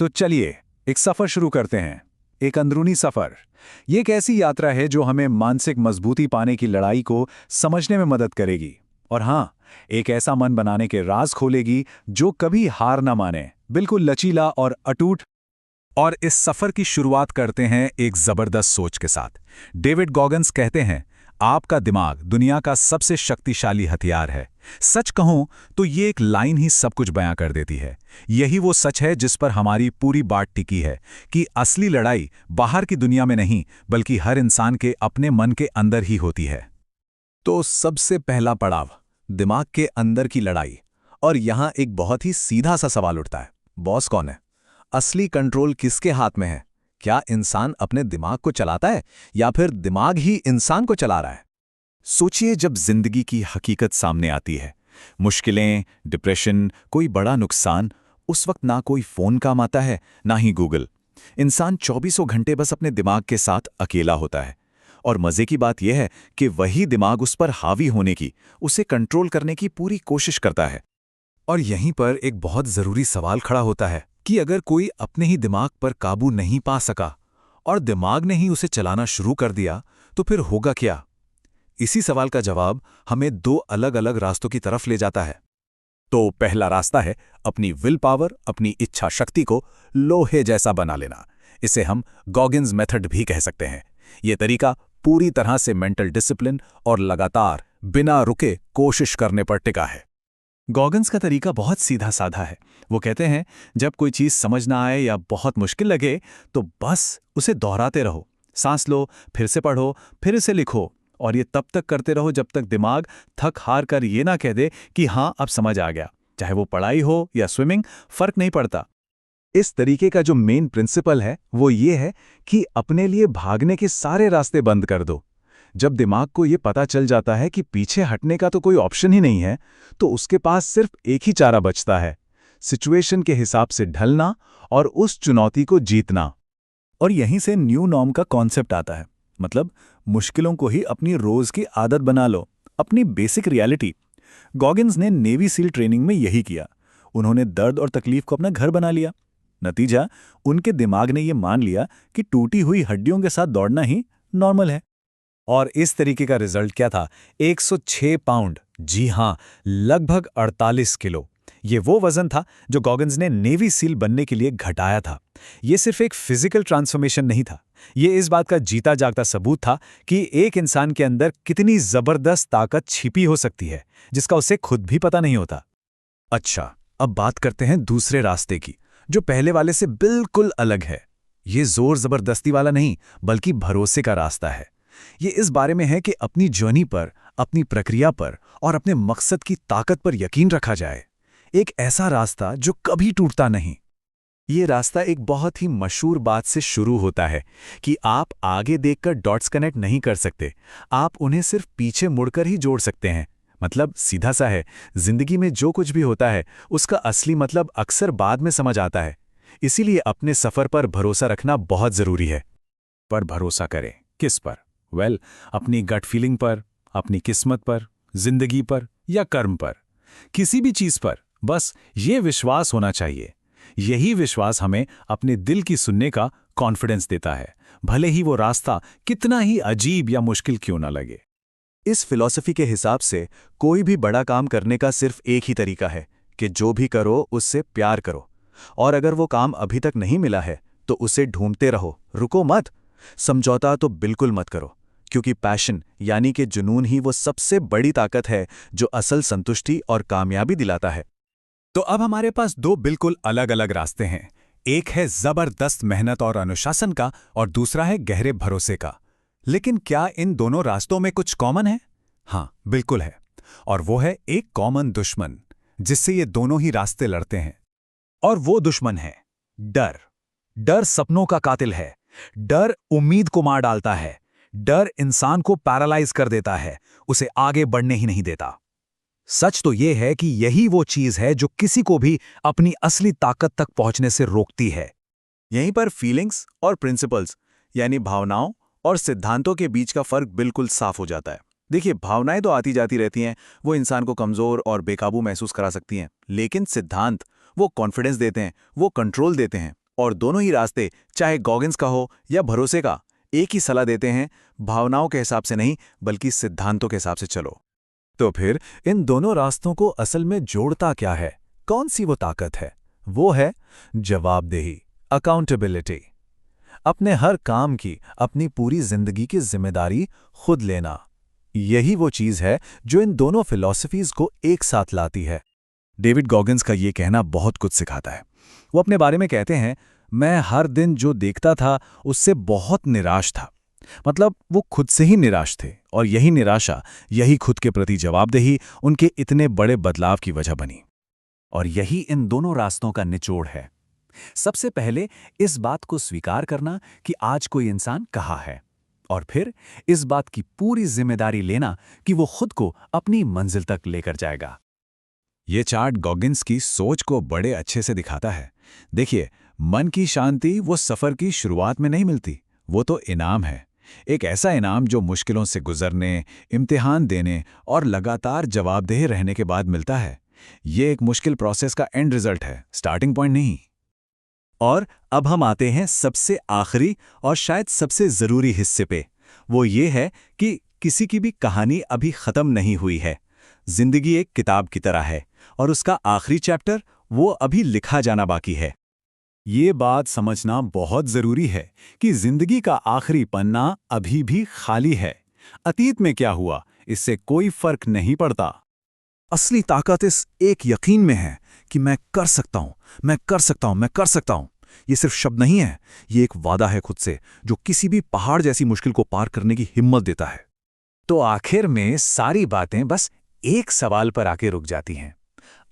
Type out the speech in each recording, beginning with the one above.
तो चलिए एक सफर शुरू करते हैं। एक अंदरूनी सफर। ये एक ऐसी यात्रा है जो हमें मानसिक मजबूती पाने की लड़ाई को समझने में मदद करेगी। और हाँ, एक ऐसा मन बनाने के राज खोलेगी जो कभी हार ना माने, बिल्कुल लचीला और अटूट। और इस सफर की शुरुआत करते हैं एक जबरदस्त सोच के साथ। डेविड गॉगन्स कहते हैं, आपका दिमाग दुनिया का सबसे शक्तिशाली हथियार है। सच कहूं तो ये एक लाइन ही सब कुछ बयां कर देती है। यही वो सच है जिस पर हमारी पूरी बात टिकी है कि असली लड़ाई बाहर की दुनिया में नहीं, बल्कि हर इंसान के अपने मन के अंदर ही होती है। तो सबसे पहला पड़ाव, दिमाग के अंदर की लड़ाई। और यहां एक बहुत ही सीधा सा सवाल उठता है, बॉस कौन है? असली कंट्रोल किसके हाथ में है? क्या इंसान अपने दिमाग को चलाता है या फिर दिमाग ही इंसान को चला रहा है? सोचिए, जब जिंदगी की हकीकत सामने आती है, मुश्किलें, डिप्रेशन, कोई बड़ा नुकसान, उस वक्त ना कोई फोन काम आता है, ना ही गूगल। इंसान 24 घंटे बस अपने दिमाग के साथ अकेला होता है। और मजे की बात यह है कि वही दिमाग उस पर हावी होने की, उसे कंट्रोल करने की पूरी कोशिश करता है। और यहीं पर एक बहुत जरूरी सवाल खड़ा होता है कि अगर कोई अपने ही दिमाग पर काबू नहीं पा सका और दिमाग ने ही उसे चलाना शुरू कर दिया, तो फिर होगा क्या? इसी सवाल का जवाब हमें दो अलग अलग रास्तों की तरफ ले जाता है। तो पहला रास्ता है अपनी विल पावर, अपनी इच्छा शक्ति को लोहे जैसा बना लेना। इसे हम गॉगिन्स मेथड भी कह सकते हैं। यह तरीका पूरी तरह से मेंटल डिसिप्लिन और लगातार बिना रुके कोशिश करने पर टिका है। गॉगन्स का तरीका बहुत सीधा साधा है। वो कहते हैं, जब कोई चीज समझ ना आए या बहुत मुश्किल लगे तो बस उसे दोहराते रहो, सांस लो, फिर से पढ़ो, फिर इसे लिखो, और ये तब तक करते रहो जब तक दिमाग थक हार कर ये ना कह दे कि हाँ अब समझ आ गया। चाहे वो पढ़ाई हो या स्विमिंग, फर्क नहीं पड़ता। इस तरीके का जो मेन प्रिंसिपल है वो ये है कि अपने लिए भागने के सारे रास्ते बंद कर दो। जब दिमाग को ये पता चल जाता है कि पीछे हटने का तो कोई ऑप्शन ही नहीं है, तो उसके पास सिर्फ एक ही चारा बचता है, सिचुएशन के हिसाब से ढलना और उस चुनौती को जीतना। और यहीं से न्यू नॉर्म का कॉन्सेप्ट आता है। मतलब मुश्किलों को ही अपनी रोज की आदत बना लो, अपनी बेसिक रियलिटी। गॉगिन्स ने नेवी सील ट्रेनिंग में यही किया। उन्होंने दर्द और तकलीफ को अपना घर बना लिया। नतीजा, उनके दिमाग ने यह मान लिया कि टूटी हुई हड्डियों के साथ दौड़ना ही नॉर्मल है। और इस तरीके का रिजल्ट क्या था? 106 पाउंड, जी हां, लगभग 48 किलो। ये वो वजन था जो गॉगिन्स ने नेवी सील बनने के लिए घटाया था। ये सिर्फ एक फिजिकल ट्रांसफॉर्मेशन नहीं था, ये इस बात का जीता जागता सबूत था कि एक इंसान के अंदर कितनी जबरदस्त ताकत छिपी हो सकती है, जिसका उसे खुद भी पता नहीं होता। अच्छा, अब बात करते हैं दूसरे रास्ते की, जो पहले वाले से बिल्कुल अलग है। ये जोर जबरदस्ती वाला नहीं, बल्कि भरोसे का रास्ता है। ये इस बारे में है कि अपनी जर्नी पर, अपनी प्रक्रिया पर और अपने मकसद की ताकत पर यकीन रखा जाए। एक ऐसा रास्ता जो कभी टूटता नहीं। ये रास्ता एक बहुत ही मशहूर बात से शुरू होता है कि आप आगे देखकर डॉट्स कनेक्ट नहीं कर सकते, आप उन्हें सिर्फ पीछे मुड़कर ही जोड़ सकते हैं। मतलब सीधा सा है, जिंदगी में जो कुछ भी होता है उसका असली मतलब अक्सर बाद में समझ आता है। इसीलिए अपने सफर पर भरोसा रखना बहुत जरूरी है। पर भरोसा करें किस पर? अपनी गट फीलिंग पर, अपनी किस्मत पर, जिंदगी पर या कर्म पर, किसी भी चीज पर। बस ये विश्वास होना चाहिए। यही विश्वास हमें अपने दिल की सुनने का कॉन्फिडेंस देता है, भले ही वो रास्ता कितना ही अजीब या मुश्किल क्यों ना लगे। इस फिलॉसफी के हिसाब से कोई भी बड़ा काम करने का सिर्फ एक ही तरीका है कि जो भी करो उससे प्यार करो। और अगर वो काम अभी तक नहीं मिला है तो उसे ढूंढते रहो, रुको मत। समझौता तो बिल्कुल मत करो, क्योंकि पैशन यानी कि जुनून ही वो सबसे बड़ी ताकत है जो असल संतुष्टि और कामयाबी दिलाता है। तो अब हमारे पास दो बिल्कुल अलग अलग रास्ते हैं। एक है जबरदस्त मेहनत और अनुशासन का, और दूसरा है गहरे भरोसे का। लेकिन क्या इन दोनों रास्तों में कुछ कॉमन है? हाँ, बिल्कुल है। और वो है एक कॉमन दुश्मन जिससे ये दोनों ही रास्ते लड़ते हैं। और वो दुश्मन है डर। डर सपनों का कातिल है। डर उम्मीद को मार डालता है। डर इंसान को पैरालाइज कर देता है, उसे आगे बढ़ने ही नहीं देता। सच तो यह है कि यही वो चीज है जो किसी को भी अपनी असली ताकत तक पहुंचने से रोकती है। यहीं पर फीलिंग्स और प्रिंसिपल्स यानी भावनाओं और सिद्धांतों के बीच का फर्क बिल्कुल साफ हो जाता है। देखिए, भावनाएं तो आती जाती रहती हैं, वो इंसान को कमजोर और बेकाबू महसूस करा सकती हैं, लेकिन सिद्धांत वो कॉन्फिडेंस देते हैं, वो कंट्रोल देते हैं। और दोनों ही रास्ते, चाहे गॉगिन्स का हो या भरोसे का, एक ही सलाह देते हैं, भावनाओं के हिसाब से नहीं बल्कि सिद्धांतों के हिसाब से चलो। तो फिर इन दोनों रास्तों को असल में जोड़ता क्या है? कौन सी वो ताकत है? वो है जवाबदेही, अकाउंटेबिलिटी। अपने हर काम की, अपनी पूरी जिंदगी की जिम्मेदारी खुद लेना। यही वो चीज है जो इन दोनों फिलॉसफीज को एक साथ लाती है। डेविड गॉगिन्स का ये कहना बहुत कुछ सिखाता है। वो अपने बारे में कहते हैं, मैं हर दिन जो देखता था उससे बहुत निराश था। मतलब वो खुद से ही निराश थे, और यही निराशा, यही खुद के प्रति जवाबदेही उनके इतने बड़े बदलाव की वजह बनी। और यही इन दोनों रास्तों का निचोड़ है। सबसे पहले इस बात को स्वीकार करना कि आज कोई इंसान कहाँ है, और फिर इस बात की पूरी जिम्मेदारी लेना कि वो खुद को अपनी मंजिल तक लेकर जाएगा। ये चार्ट गॉगिन्स की सोच को बड़े अच्छे से दिखाता है। देखिए, मन की शांति वो सफर की शुरुआत में नहीं मिलती, वो तो इनाम है। एक ऐसा इनाम जो मुश्किलों से गुजरने, इम्तिहान देने और लगातार जवाबदेह रहने के बाद मिलता है। ये एक मुश्किल प्रोसेस का एंड रिजल्ट है, स्टार्टिंग पॉइंट नहीं। और अब हम आते हैं सबसे आखिरी और शायद सबसे जरूरी हिस्से पे। वो ये है कि किसी की भी कहानी अभी खत्म नहीं हुई है। जिंदगी एक किताब की तरह है, और उसका आखिरी चैप्टर वो अभी लिखा जाना बाकी है। ये बात समझना बहुत जरूरी है कि जिंदगी का आखिरी पन्ना अभी भी खाली है। अतीत में क्या हुआ, इससे कोई फर्क नहीं पड़ता। असली ताकत इस एक यकीन में है कि मैं कर सकता हूं, मैं कर सकता हूं, मैं कर सकता हूं। ये सिर्फ शब्द नहीं है, ये एक वादा है खुद से, जो किसी भी पहाड़ जैसी मुश्किल को पार करने की हिम्मत देता है। तो आखिर में सारी बातें बस एक सवाल पर आके रुक जाती हैं।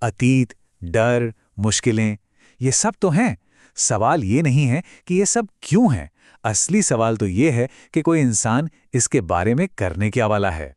अतीत, डर, मुश्किलें, ये सब तो हैं। सवाल ये नहीं है कि ये सब क्यों है। असली सवाल तो ये है कि कोई इंसान इसके बारे में करने क्या वाला है।